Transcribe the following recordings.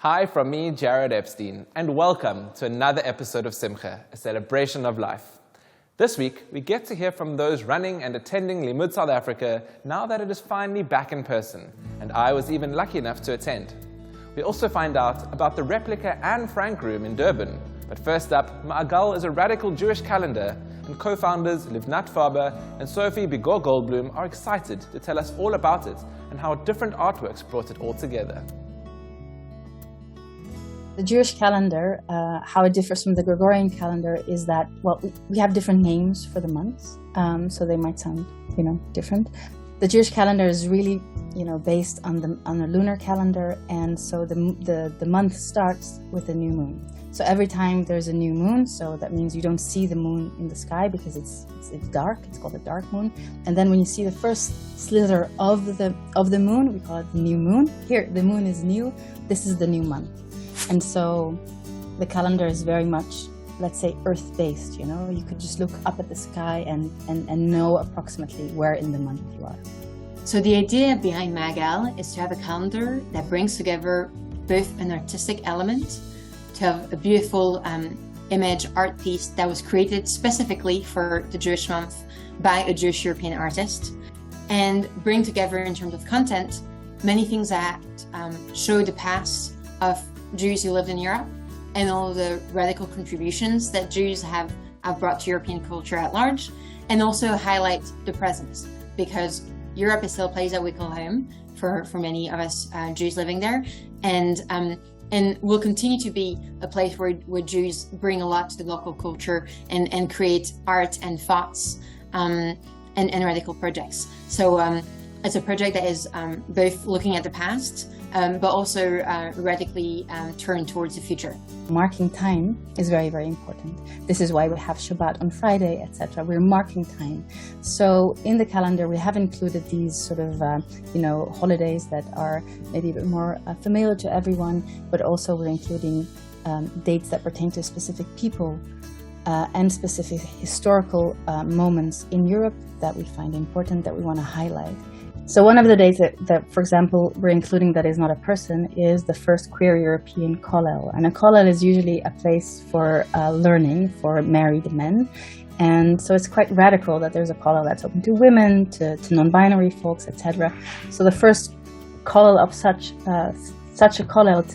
Hi from me, Jared Epstein, and welcome to another episode of Simcha, a celebration of life. This week, we get to hear from those running and attending Limud South Africa now that it is finally back in person, and I was even lucky enough to attend. We also find out about the replica Anne Frank room in Durban. But first up, Ma'agal is a radical Jewish calendar, and co-founders Livnat Faber and Sophie Bigor Goldblum are excited to tell us all about it and how different artworks brought it all together. The Jewish calendar, how it differs from the Gregorian calendar is that, well, we have different names for the months, so they might sound, different. The Jewish calendar is really, based on a lunar calendar, and so the month starts with a new moon. So every time there's a new moon, so that means you don't see the moon in the sky because it's dark. It's called a dark moon. And then when you see the first slither of the moon, we call it the new moon. Here, the moon is new. This is the new month. And so the calendar is very much, let's say, earth-based, You could just look up at the sky and know approximately where in the month you are. So the idea behind Ma'agal is to have a calendar that brings together both an artistic element, to have a beautiful image art piece that was created specifically for the Jewish month by a Jewish European artist, and bring together in terms of content many things that show the past of Jews who lived in Europe and all the radical contributions that Jews have brought to European culture at large, and also highlight the present, because Europe is still a place that we call home for many of us Jews living there, and will continue to be a place where Jews bring a lot to the local culture and create art and thoughts and radical projects. So it's a project that is both looking at the past, but also radically turned towards the future. Marking time is very, very important. This is why we have Shabbat on Friday, etc. We're marking time. So in the calendar, we have included these sort of, holidays that are maybe a bit more familiar to everyone, but also we're including dates that pertain to specific people and specific historical moments in Europe that we find important, that we want to highlight. So one of the dates that, for example, we're including that is not a person is the first queer European kollel. And a kollel is usually a place for learning for married men. And so it's quite radical that there's a kollel that's open to women, to non-binary folks, etc. So the first kollel of such a kollel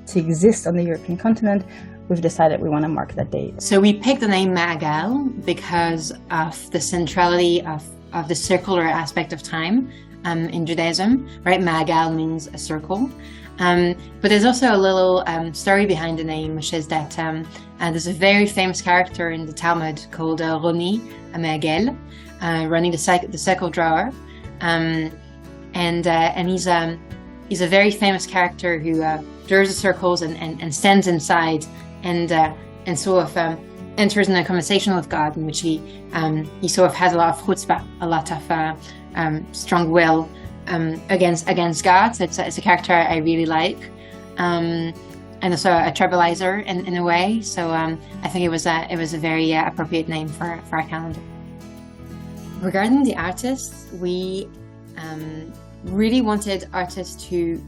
to exist on the European continent, we've decided we want to mark that date. So we picked the name Ma'agal because of the centrality of the circular aspect of time in Judaism, right? Ma'agal means a circle. But there's also a little story behind the name, which is that there's a very famous character in the Talmud called Roni Ma'agel, Roni the circle drawer. And he's a very famous character who draws the circles and stands inside and sort of enters in a conversation with God, in which he sort of has a lot of chutzpah, a lot of strong will against God. So it's a character I really like, and also a trailblazer in a way. So I think it was a very appropriate name for our calendar. Regarding the artists, we really wanted artists who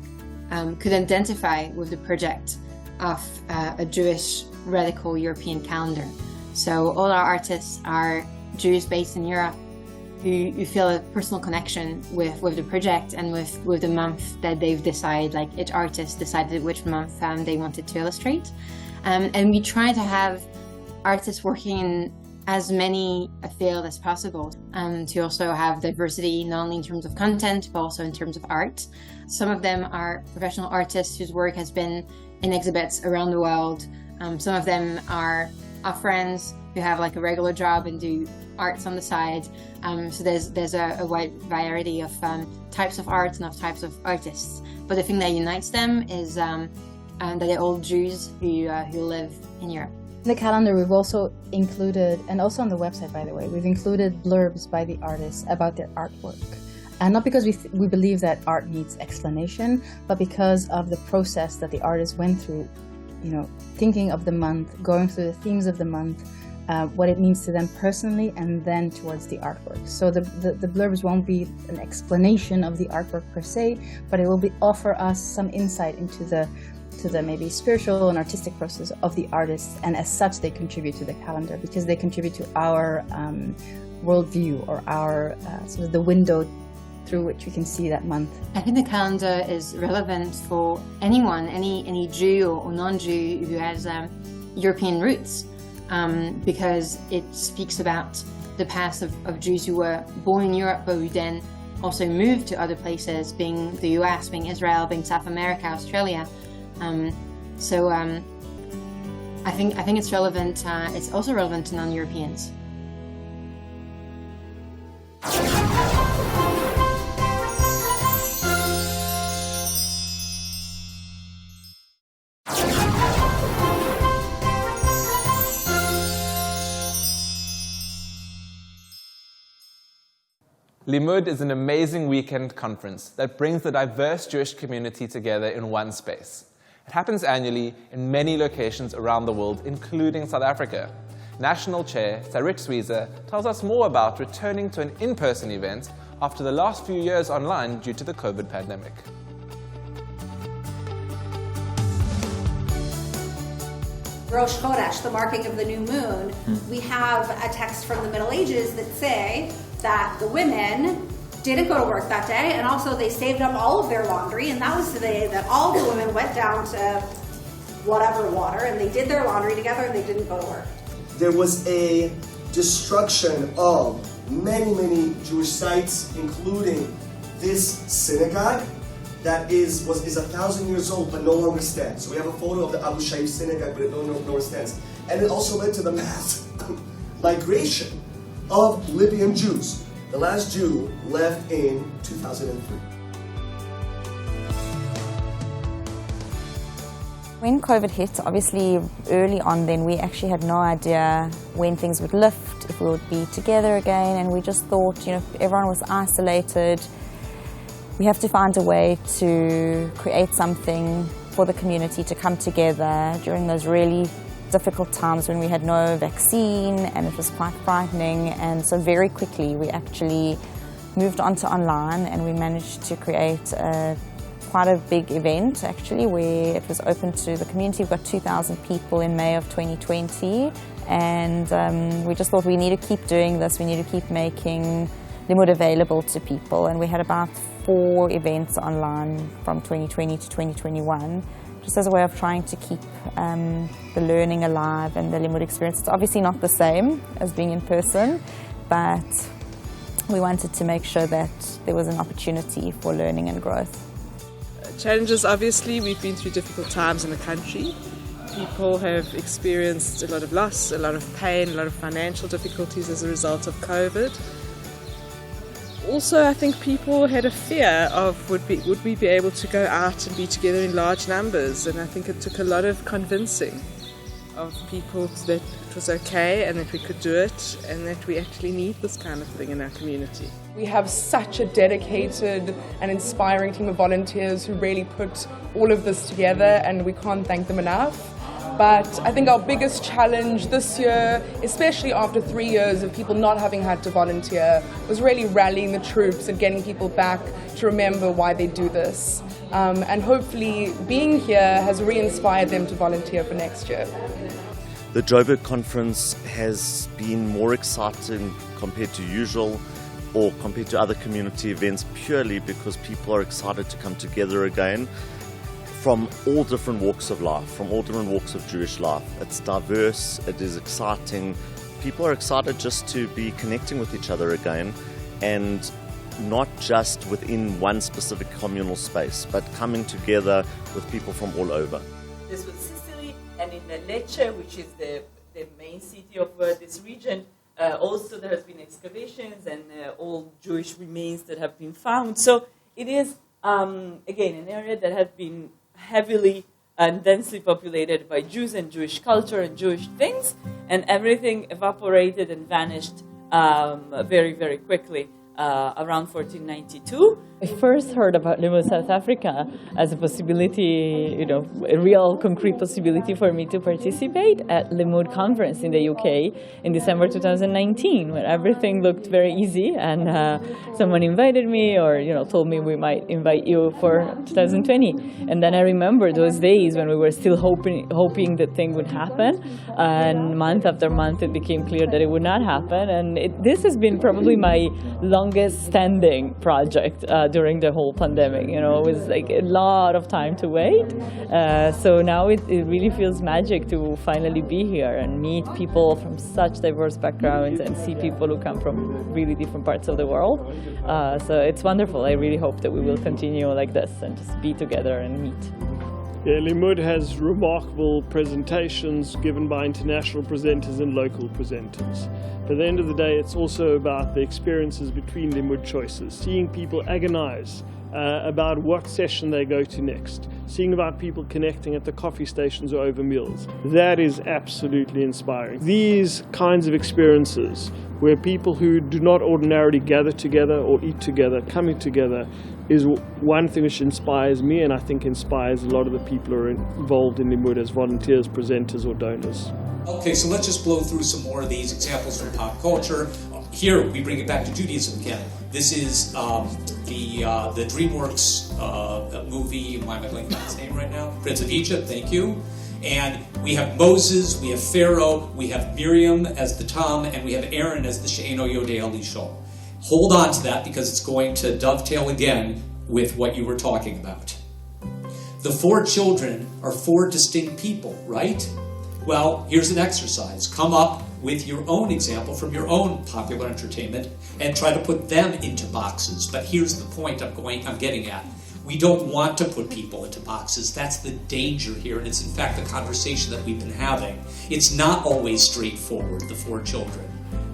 could identify with the project of a Jewish radical European calendar. So all our artists are Jews based in Europe who feel a personal connection with the project and with the month that they've decided, like each artist decided which month they wanted to illustrate. And we try to have artists working in as many fields as possible, to also have diversity, not only in terms of content, but also in terms of art. Some of them are professional artists whose work has been in exhibits around the world. Some of them are our friends who have like a regular job and do arts on the side. So there's a wide variety of types of art and of types of artists. But the thing that unites them is that they're all Jews who live in Europe. In the calendar, we've also included, and also on the website, by the way, we've included blurbs by the artists about their artwork. And not because we believe that art needs explanation, but because of the process that the artist went through, thinking of the month, going through the themes of the month, what it means to them personally, and then towards the artwork. So the blurbs won't be an explanation of the artwork per se, but it will offer us some insight into the maybe spiritual and artistic process of the artists, and as such they contribute to the calendar because they contribute to our worldview, or our sort of the window through which we can see that month. I think the calendar is relevant for anyone, any Jew or non-Jew who has European roots, because it speaks about the past of Jews who were born in Europe but who then also moved to other places, being the US, being Israel, being South America, Australia. I think it's relevant. It's also relevant to non-Europeans. Limud is an amazing weekend conference that brings the diverse Jewish community together in one space. It happens annually in many locations around the world, including South Africa. National Chair Sarit Sweezer tells us more about returning to an in-person event after the last few years online due to the COVID pandemic. Rosh Chodesh, the marking of the new moon, we have a text from the Middle Ages that say that the women didn't go to work that day, and also they saved up all of their laundry, and that was the day that all the women went down to whatever water, and they did their laundry together, and they didn't go to work. There was a destruction of many Jewish sites, including this synagogue that is 1,000 years old but no longer stands. So we have a photo of the Abu Shaib synagogue, but it no longer stands. And it also led to the mass migration of Libyan Jews. The last Jew left in 2003. When COVID hit, obviously early on then, we actually had no idea when things would lift, if we would be together again, and we just thought, everyone was isolated. We have to find a way to create something for the community to come together during those really difficult times when we had no vaccine and it was quite frightening. And so very quickly we actually moved on to online, and we managed to create quite a big event actually, where it was open to the community. We've got 2,000 people in May of 2020, and we just thought we need to keep doing this. We need to keep making Limud available to people, and we had about 4 events online from 2020 to 2021, just as a way of trying to keep the learning alive and the Limud experience. It's obviously not the same as being in person, but we wanted to make sure that there was an opportunity for learning and growth. Challenges, obviously, we've been through difficult times in the country. People have experienced a lot of loss, a lot of pain, a lot of financial difficulties as a result of COVID. Also, I think people had a fear of would we be able to go out and be together in large numbers, and I think it took a lot of convincing of people that it was okay and that we could do it and that we actually need this kind of thing in our community. We have such a dedicated and inspiring team of volunteers who really put all of this together, and we can't thank them enough. But I think our biggest challenge this year, especially after 3 years of people not having had to volunteer, was really rallying the troops and getting people back to remember why they do this. And hopefully being here has re-inspired them to volunteer for next year. The Joburg conference has been more exciting compared to usual or compared to other community events, purely because people are excited to come together again from all different walks of life, from all different walks of Jewish life. It's diverse, it is exciting. People are excited just to be connecting with each other again, and not just within one specific communal space, but coming together with people from all over. This was Sicily, and in Lecce, which is the main city of this region, also there has been excavations and all Jewish remains that have been found. So it is, again, an area that has been heavily and densely populated by Jews and Jewish culture and Jewish things, and everything evaporated and vanished very, very quickly. around 1492. I first heard about Limud South Africa as a possibility, a real concrete possibility for me to participate at Limud conference in the UK in December 2019, when everything looked very easy, and someone invited me or told me we might invite you for 2020. And then I remember those days when we were still hoping that thing would happen, and month after month it became clear that it would not happen. And this has been probably my longest standing project during the whole pandemic. It was like a lot of time to wait. So now it really feels magic to finally be here and meet people from such diverse backgrounds and see people who come from really different parts of the world. So it's wonderful. I really hope that we will continue like this and just be together and meet. Yeah, Limud has remarkable presentations given by international presenters and local presenters. But at the end of the day, it's also about the experiences between Limud choices, seeing people agonize about what session they go to next, seeing about people connecting at the coffee stations or over meals. That is absolutely inspiring. These kinds of experiences, where people who do not ordinarily gather together or eat together, coming together, is one thing which inspires me, and I think inspires a lot of the people who are involved in Limud as volunteers, presenters or donors. Okay, so let's just blow through some more of these examples from pop culture. Here, we bring it back to Judaism again. This is the DreamWorks movie. Why am I blanking on his name right now? Prince of Egypt, thank you. And we have Moses, we have Pharaoh, we have Miriam as the Tam, and we have Aaron as the She'eno Yodei Elisho. Hold on to that because it's going to dovetail again with what you were talking about. The 4 children are 4 distinct people, right? Well, here's an exercise. Come up with your own example from your own popular entertainment and try to put them into boxes. But here's the point I'm getting at. We don't want to put people into boxes. That's the danger here, and it's in fact the conversation that we've been having. It's not always straightforward, the 4 children.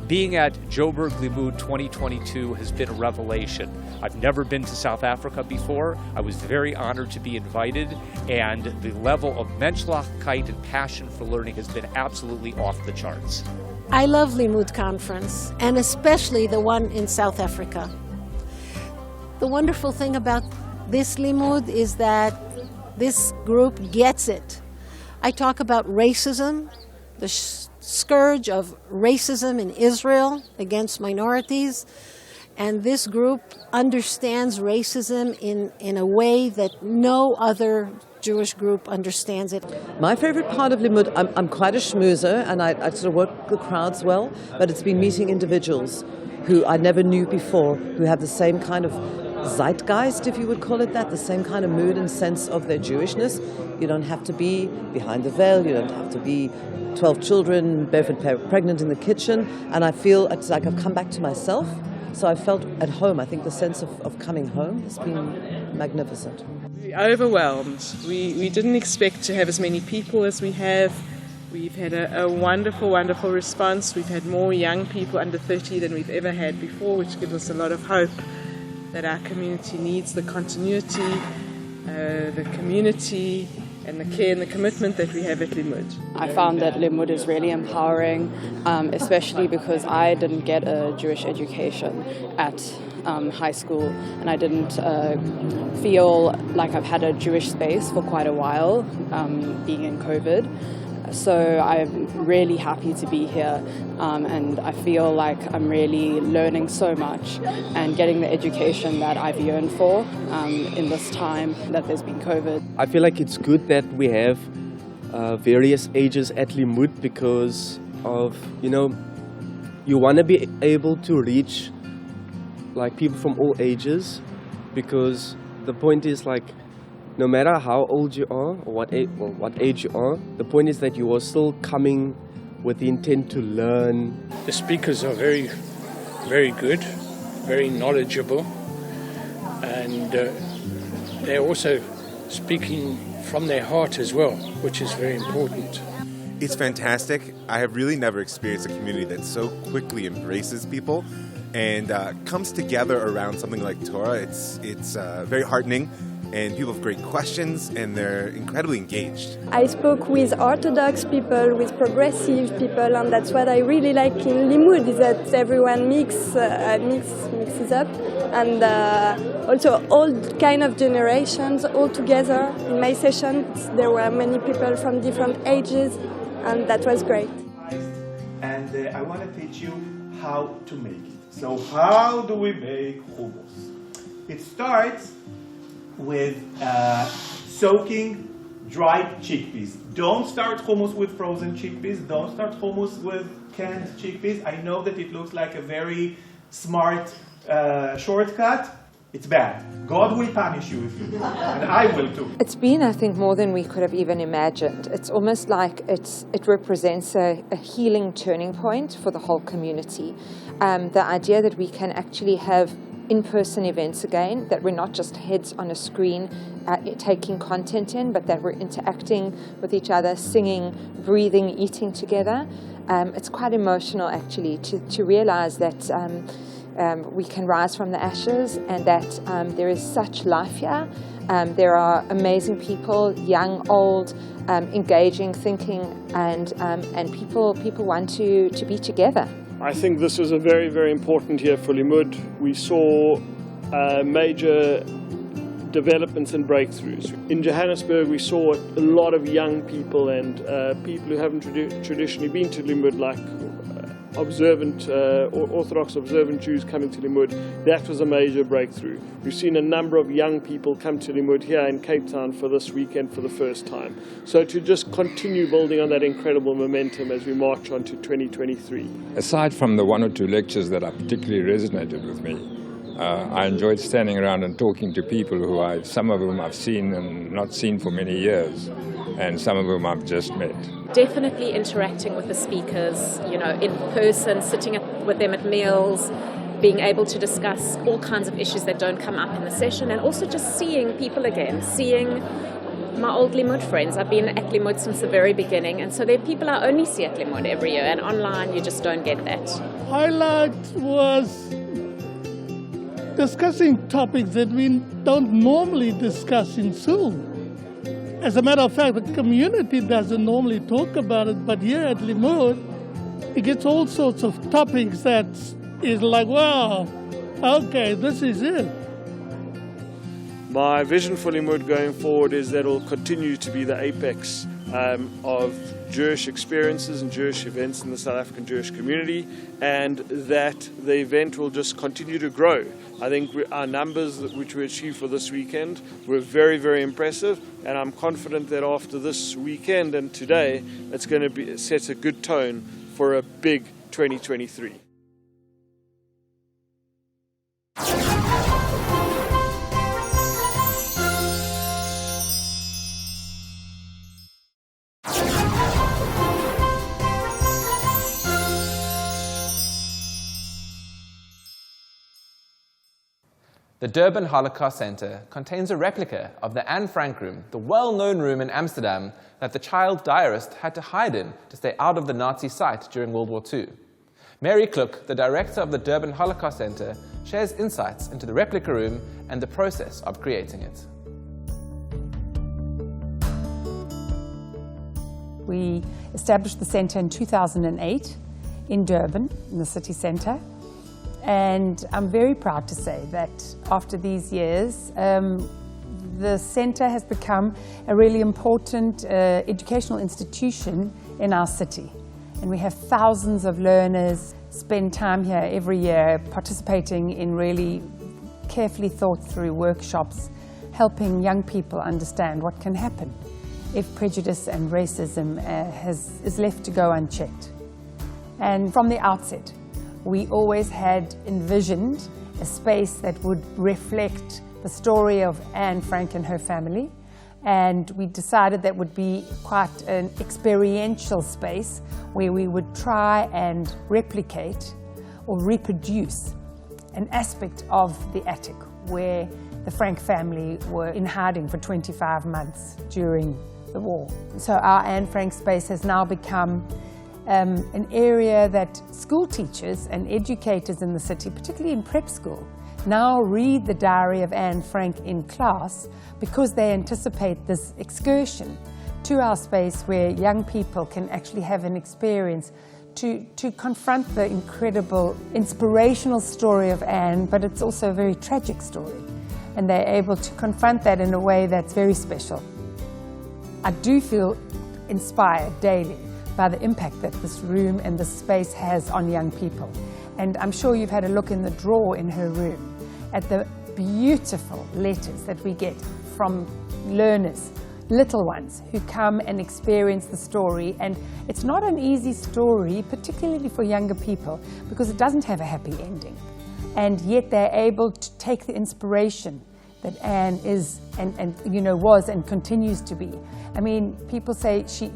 Being at Joburg Limud 2022 has been a revelation. I've never been to South Africa before. I was very honored to be invited, and the level of Menschlichkeit and passion for learning has been absolutely off the charts. I love Limud Conference, and especially the one in South Africa. The wonderful thing about this Limud is that this group gets it. I talk about racism, the scourge of racism in Israel against minorities, and this group understands racism in a way that no other Jewish group understands it. My favorite part of Limud, I'm quite a schmoozer, and I sort of work the crowds well, but it's been meeting individuals who I never knew before, who have the same kind of zeitgeist, if you would call it that, the same kind of mood and sense of their Jewishness. You don't have to be behind the veil, you don't have to be 12 children, barefoot pregnant in the kitchen, and I feel it's like I've come back to myself, so I felt at home. I think the sense of coming home has been magnificent. Overwhelmed. We didn't expect to have as many people as we have. We've had a wonderful, wonderful response. We've had more young people under 30 than we've ever had before, which gives us a lot of hope that our community needs the continuity, the community, and the care and the commitment that we have at Limud. I found that Limud is really empowering, especially because I didn't get a Jewish education at high school, and I didn't feel like I've had a Jewish space for quite a while, being in COVID. So I'm really happy to be here, and I feel like I'm really learning so much and getting the education that I've yearned for in this time that there's been COVID. I feel like it's good that we have various ages at Limud because of, you want to be able to reach like people from all ages, because the point is like, no matter how old you are or what age you are, the point is that you are still coming with the intent to learn. The speakers are very, very good, very knowledgeable, and they're also speaking from their heart as well, which is very important. It's fantastic. I have really never experienced a community that so quickly embraces people and comes together around something like Torah. It's very heartening. and people have great questions, and they're incredibly engaged. I spoke with Orthodox people, with progressive people, and that's what I really like in Limud, is that everyone mixes up, and also all kind of generations all together. In my sessions, there were many people from different ages, and that was great. And I want to teach you how to make it. So how do we make hummus? It starts with soaking dried chickpeas. Don't start hummus with frozen chickpeas. Don't start hummus with canned chickpeas. I know that it looks like a very smart shortcut. It's bad. God will punish you if you do, and I will too. It's been, I think, more than we could have even imagined. It's almost like it represents a healing turning point for the whole community. The idea that we can actually have in-person events again, that we're not just heads on a screen taking content in, but that we're interacting with each other, singing, breathing, eating together. It's quite emotional, actually, to realize that we can rise from the ashes, and that there is such life here. There are amazing people, young, old, engaging, thinking, and people want to be together. I think this was a very, very important year for Limud. We saw major developments and breakthroughs. In Johannesburg, we saw a lot of young people and people who haven't traditionally been to Limud, like observant, Orthodox observant Jews coming to Limud. That was a major breakthrough. We've seen a number of young people come to Limud here in Cape Town for this weekend for the first time. So to just continue building on that incredible momentum as we march on to 2023. Aside from the one or two lectures that particularly resonated with me, I enjoyed standing around and talking to people who some of whom I've seen and not seen for many years, and some of whom I've just met. Definitely interacting with the speakers, in person, sitting with them at meals, being able to discuss all kinds of issues that don't come up in the session, and also just seeing people again, seeing my old Limud friends. I've been at Limud since the very beginning, and so there are people I only see at Limud every year, and online you just don't get that. Highlight was discussing topics that we don't normally discuss in school. As a matter of fact, the community doesn't normally talk about it, but here at Limud, it gets all sorts of topics that is like, wow, okay, this is it. My vision for Limud going forward is that it will continue to be the apex of Jewish experiences and Jewish events in the South African Jewish community, and that the event will just continue to grow. I think our numbers which we achieved for this weekend were very, very impressive, and I'm confident that after this weekend and today, it's going to set a good tone for a big 2023. The Durban Holocaust Center contains a replica of the Anne Frank room, the well-known room in Amsterdam that the child diarist had to hide in to stay out of the Nazi site during World War II. Mary Kluk, the director of the Durban Holocaust Center, shares insights into the replica room and the process of creating it. We established the center in 2008 in Durban, in the city center. And I'm very proud to say that after these years, the center has become a really important educational institution in our city. And we have thousands of learners spend time here every year participating in really carefully thought through workshops, helping young people understand what can happen if prejudice and racism is left to go unchecked. And from the outset, we always had envisioned a space that would reflect the story of Anne Frank and her family, and we decided that would be quite an experiential space where we would try and replicate or reproduce an aspect of the attic where the Frank family were in hiding for 25 months during the war. So our Anne Frank space has now become an area that school teachers and educators in the city, particularly in prep school, now read the diary of Anne Frank in class because they anticipate this excursion to our space where young people can actually have an experience to confront the incredible, inspirational story of Anne, but it's also a very tragic story. And they're able to confront that in a way that's very special. I do feel inspired daily by the impact that this room and this space has on young people. And I'm sure you've had a look in the drawer in her room at the beautiful letters that we get from learners, little ones who come and experience the story. And it's not an easy story, particularly for younger people, because it doesn't have a happy ending. And yet they're able to take the inspiration that Anne is and was and continues to be. I mean, people say she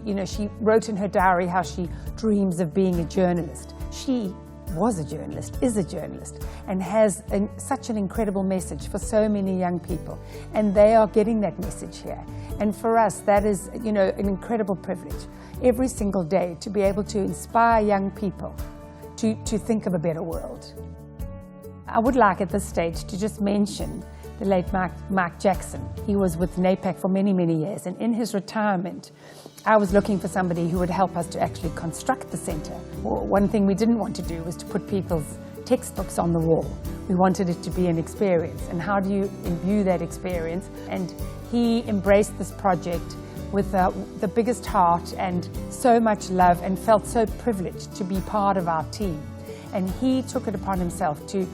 wrote in her diary how she dreams of being a journalist. She was a journalist, is a journalist, and has such an incredible message for so many young people. And they are getting that message here. And for us, that is, an incredible privilege every single day to be able to inspire young people to think of a better world. I would like at this stage to just mention the late Mark Jackson. He was with NAPAC for many, many years, and in his retirement, I was looking for somebody who would help us to actually construct the centre. One thing we didn't want to do was to put people's textbooks on the wall. We wanted it to be an experience, and how do you imbue that experience? And he embraced this project with the biggest heart and so much love, and felt so privileged to be part of our team. And he took it upon himself to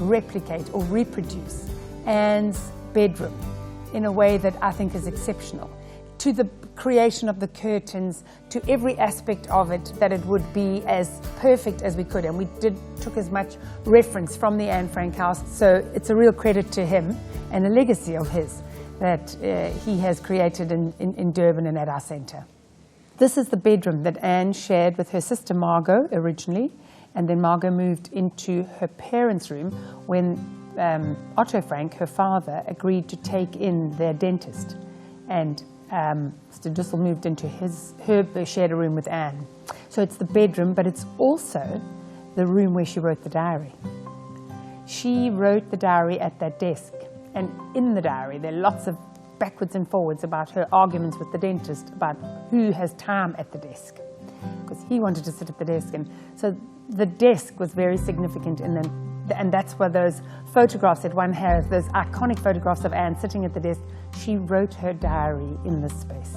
replicate or reproduce Anne's bedroom in a way that I think is exceptional. To the creation of the curtains, to every aspect of it, that it would be as perfect as we could. And we took as much reference from the Anne Frank house. So it's a real credit to him and a legacy of his that he has created in Durban and at our centre. This is the bedroom that Anne shared with her sister Margot originally, and then Margot moved into her parents' room when Otto Frank, her father, agreed to take in their dentist. And Mr. Dussel moved into her shared a room with Anne. So it's the bedroom, but it's also the room where she wrote the diary. She wrote the diary at that desk. And in the diary, there are lots of backwards and forwards about her arguments with the dentist about who has time at the desk, because he wanted to sit at the desk. And so the desk was very significant in them. And that's where those photographs that one has, those iconic photographs of Anne sitting at the desk, she wrote her diary in this space.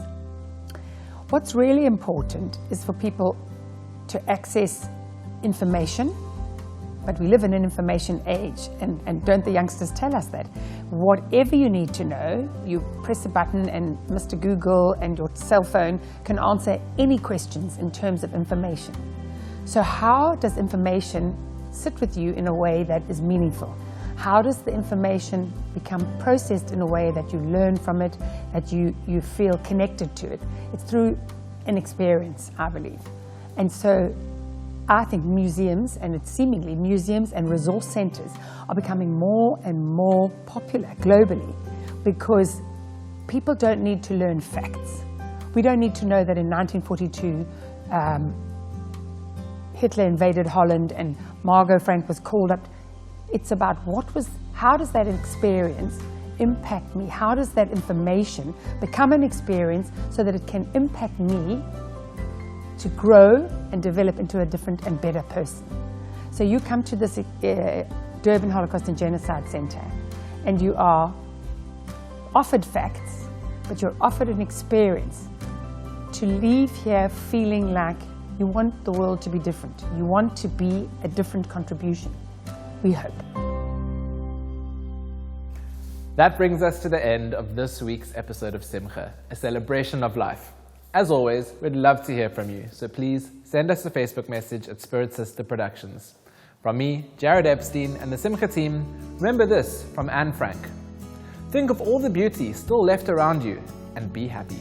What's really important is for people to access information, but we live in an information age, and don't the youngsters tell us that? Whatever you need to know, you press a button and Mr. Google and your cell phone can answer any questions in terms of information. So how does information sit with you in a way that is meaningful? How does the information become processed in a way that you learn from it, that you feel connected to it? It's through an experience, I believe. And so I think museums, and it's seemingly museums and resource centres, are becoming more and more popular globally, because people don't need to learn facts. We don't need to know that in 1942 Hitler invaded Holland and Margot Frank was called up. It's about how does that experience impact me? How does that information become an experience so that it can impact me to grow and develop into a different and better person? So you come to this Durban Holocaust and Genocide Centre and you are offered facts, but you're offered an experience to leave here feeling like you want the world to be different. You want to be a different contribution, we hope. That brings us to the end of this week's episode of Simcha, a celebration of life. As always, we'd love to hear from you, so please send us a Facebook message at Spirit Sister Productions. From me, Jared Epstein, and the Simcha team, remember this from Anne Frank. Think of all the beauty still left around you and be happy.